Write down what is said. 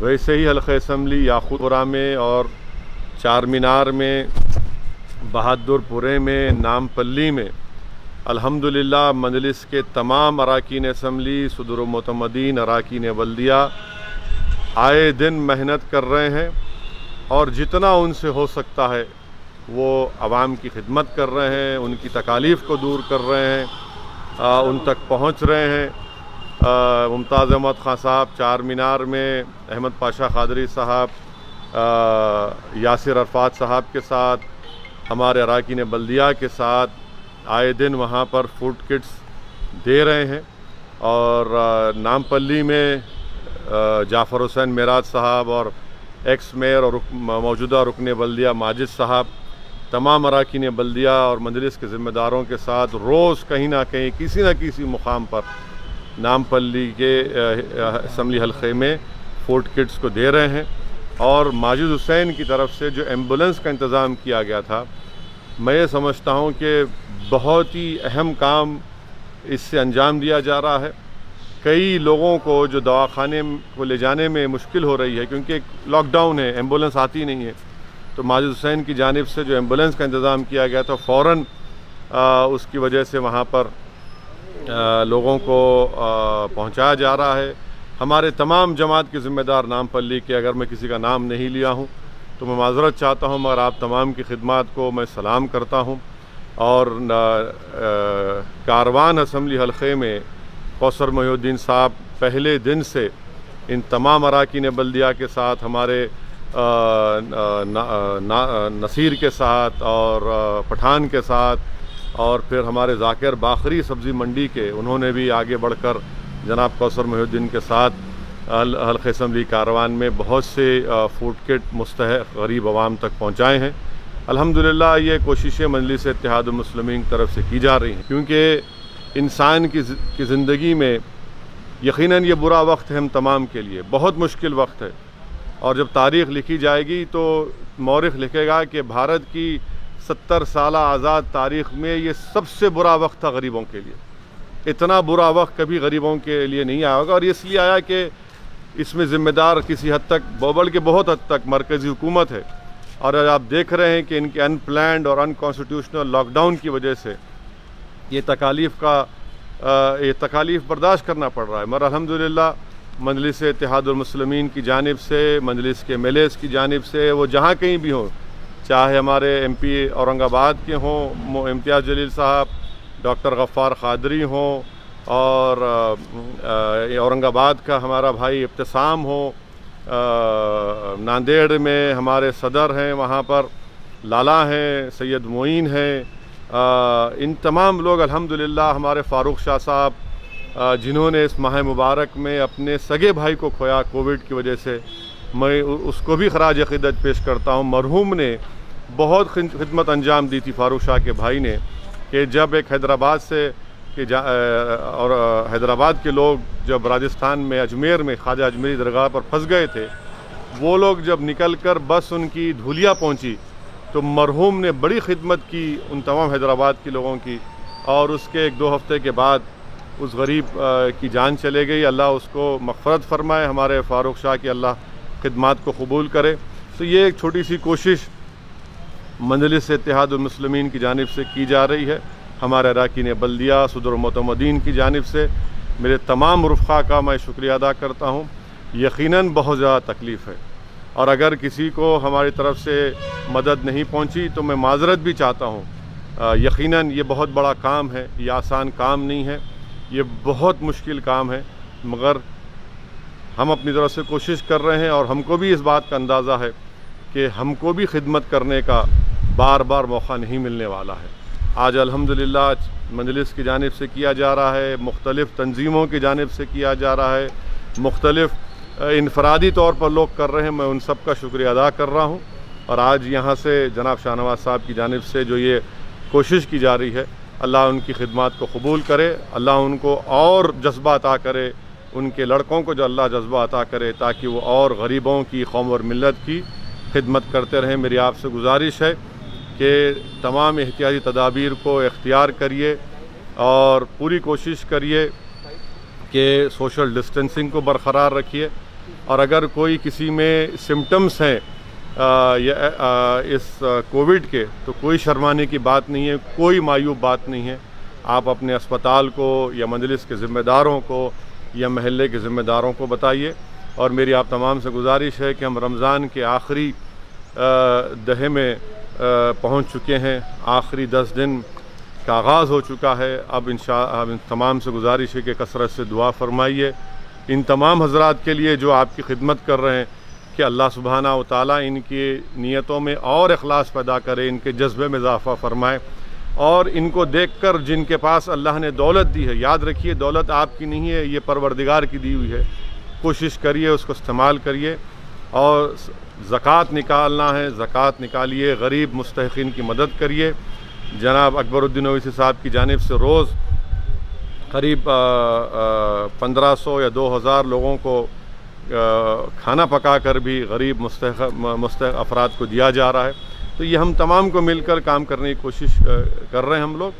ویسے ہی حلقہ اسمبلی یاقوت پورہ میں اور چار مینار میں، بہادر پورے میں، نام پلی میں الحمدللہ مجلس کے تمام اراکین اسمبلی، صدر و معتمدین، اراکین بلدیہ آئے دن محنت کر رہے ہیں اور جتنا ان سے ہو سکتا ہے وہ عوام کی خدمت کر رہے ہیں، ان کی تکالیف کو دور کر رہے ہیں، ان تک پہنچ رہے ہیں۔ ممتاز احمد خان صاحب چار مینار میں، احمد پاشا قادری صاحب، یاسر عرفات صاحب کے ساتھ، ہمارے اراکین بلدیہ کے ساتھ آئے دن وہاں پر فوڈ کٹس دے رہے ہیں۔ اور نام پلی میں جعفر حسین معراج صاحب اور ایکس میئر اور موجودہ رکن بلدیہ ماجد صاحب، تمام اراکین بلدیہ اور مجلس کے ذمہ داروں کے ساتھ روز کہیں نہ کہیں کسی نہ کسی مقام پر نام پلی کے اسمبلی حلقے میں فوڈ کٹس کو دے رہے ہیں۔ اور ماجد حسین کی طرف سے جو ایمبولنس کا انتظام کیا گیا تھا، میں یہ سمجھتا ہوں کہ بہت ہی اہم کام اس سے انجام دیا جا رہا ہے۔ کئی لوگوں کو جو دواخانے کو لے جانے میں مشکل ہو رہی ہے کیونکہ لاک ڈاؤن ہے، ایمبولنس آتی نہیں ہے، تو ماجد حسین کی جانب سے جو ایمبولنس کا انتظام کیا گیا تھا فوراً اس کی وجہ سے وہاں پر لوگوں کو پہنچایا جا رہا ہے۔ ہمارے تمام جماعت کے ذمہ دار نام پلی کے، اگر میں کسی کا نام نہیں لیا ہوں تو میں معذرت چاہتا ہوں، مگر آپ تمام کی خدمات کو میں سلام کرتا ہوں۔ اور کاروان اسمبلی حلقے میں کوثر محی الدین صاحب پہلے دن سے ان تمام اراکین بلدیہ کے ساتھ، ہمارے نصیر کے ساتھ اور پٹھان کے ساتھ، اور پھر ہمارے ذاکر باقری سبزی منڈی کے، انہوں نے بھی آگے بڑھ کر جناب کوثر محی الدین کے ساتھ حلقہ اسمبلی کاروان میں بہت سے فوڈ کٹ مستحق غریب عوام تک پہنچائے ہیں۔ الحمدللہ یہ کوششیں مجلس اتحاد المسلمین کی طرف سے کی جا رہی ہیں، کیونکہ انسان کی زندگی میں یقیناً یہ برا وقت ہے ہم تمام کے لیے، بہت مشکل وقت ہے، اور جب تاریخ لکھی جائے گی تو مورخ لکھے گا کہ بھارت کی 70 سالہ آزاد تاریخ میں یہ سب سے برا وقت تھا غریبوں کے لیے۔ اتنا برا وقت کبھی غریبوں کے لیے نہیں آیا ہوگا، اور اس لیے آیا کہ اس میں ذمہ دار کسی حد تک، بلکہ بہت حد تک مرکزی حکومت ہے۔ اور آپ دیکھ رہے ہیں کہ ان کے ان پلانڈ اور ان کانسٹیٹیوشنل لاک ڈاؤن کی وجہ سے یہ تکالیف برداشت کرنا پڑ رہا ہے، مگر الحمدللہ مجلس اتحاد المسلمین کی جانب سے، مجلس کے MLAs کی جانب سے، وہ جہاں کہیں بھی ہوں، چاہے ہمارے MP اورنگ آباد کے ہوں امتیاز جلیل صاحب، ڈاکٹر غفار قادری ہوں، اور اورنگ آباد کا ہمارا بھائی ابتسام ہو، ناندیڑ میں ہمارے صدر ہیں، وہاں پر لالا ہیں، سید معین ہیں، ان تمام لوگ الحمدللہ، ہمارے فاروق شاہ صاحب جنہوں نے اس ماہ مبارک میں اپنے سگے بھائی کو کھویا کووڈ کی وجہ سے، میں اس کو بھی خراج عقیدت پیش کرتا ہوں۔ مرحوم نے بہت خدمت انجام دی تھی، فاروق شاہ کے بھائی نے، کہ جب ایک حیدرآباد سے اور حیدرآباد کے لوگ جب راجستھان میں اجمیر میں خواجہ اجمیری درگاہ پر پھنس گئے تھے، وہ لوگ جب نکل کر بس ان کی دھولیا پہنچی تو مرحوم نے بڑی خدمت کی ان تمام حیدرآباد کے لوگوں کی، اور اس کے 1-2 ہفتے کے بعد اس غریب کی جان چلے گئی۔ اللہ اس کو مغفرت فرمائے، ہمارے فاروق شاہ کی اللہ خدمات کو قبول کرے۔ تو یہ ایک چھوٹی سی کوشش مجلس اتحاد المسلمین کی جانب سے کی جا رہی ہے، ہمارے اراکین بلدیہ، صدر و معتمدین کی جانب سے۔ میرے تمام رفقا کا میں شکریہ ادا کرتا ہوں۔ یقیناً بہت زیادہ تکلیف ہے، اور اگر کسی کو ہماری طرف سے مدد نہیں پہنچی تو میں معذرت بھی چاہتا ہوں۔ یقیناً یہ بہت بڑا کام ہے، یہ آسان کام نہیں ہے، یہ بہت مشکل کام ہے، مگر ہم اپنی طرف سے کوشش کر رہے ہیں، اور ہم کو بھی اس بات کا اندازہ ہے کہ ہم کو بھی خدمت کرنے کا بار بار موقع نہیں ملنے والا ہے۔ آج الحمدللہ مجلس کی جانب سے کیا جا رہا ہے، مختلف تنظیموں کی جانب سے کیا جا رہا ہے، مختلف انفرادی طور پر لوگ کر رہے ہیں، میں ان سب کا شکریہ ادا کر رہا ہوں۔ اور آج یہاں سے جناب شاہ نواز صاحب کی جانب سے جو یہ کوشش کی جا رہی ہے، اللہ ان کی خدمات کو قبول کرے، اللہ ان کو اور جذبہ عطا کرے، ان کے لڑکوں کو جو اللہ جذبہ عطا کرے، تاکہ وہ اور غریبوں کی، قوم اور ملت کی خدمت کرتے رہیں۔ میری آپ سے گزارش ہے کہ تمام احتیاطی تدابیر کو اختیار کریے اور پوری کوشش کریے کہ سوشل ڈسٹینسنگ کو برقرار رکھیے، اور اگر کوئی کسی میں سمٹمز ہیں اس کووڈ کے تو کوئی شرمانے کی بات نہیں ہے، کوئی معیوب بات نہیں ہے۔ آپ اپنے اسپتال کو یا مجلس کے ذمہ داروں کو یا محلے کے ذمہ داروں کو بتائیے۔ اور میری آپ تمام سے گزارش ہے کہ ہم رمضان کے آخری دہے میں پہنچ چکے ہیں، آخری 10 دن کا آغاز ہو چکا ہے۔ اب ان تمام سے گزارش ہے کہ کثرت سے دعا فرمائیے ان تمام حضرات کے لیے جو آپ کی خدمت کر رہے ہیں، کہ اللہ سبحانہ و تعالیٰ ان کی نیتوں میں اور اخلاص پیدا کرے، ان کے جذبے میں اضافہ فرمائے، اور ان کو دیکھ کر جن کے پاس اللہ نے دولت دی ہے، یاد رکھیے دولت آپ کی نہیں ہے، یہ پروردگار کی دی ہوئی ہے، کوشش کریے اس کو استعمال کریے، اور زکوٰۃ نکالنا ہے زکوٰۃ نکالیے، غریب مستحقین کی مدد کریے۔ جناب اکبر الدین اویسی صاحب کی جانب سے روز قریب 1500 یا 2000 لوگوں کو کھانا پکا کر بھی غریب مستحق افراد کو دیا جا رہا ہے۔ تو یہ ہم تمام کو مل کر کام کرنے کی کوشش کر رہے ہیں ہم لوگ۔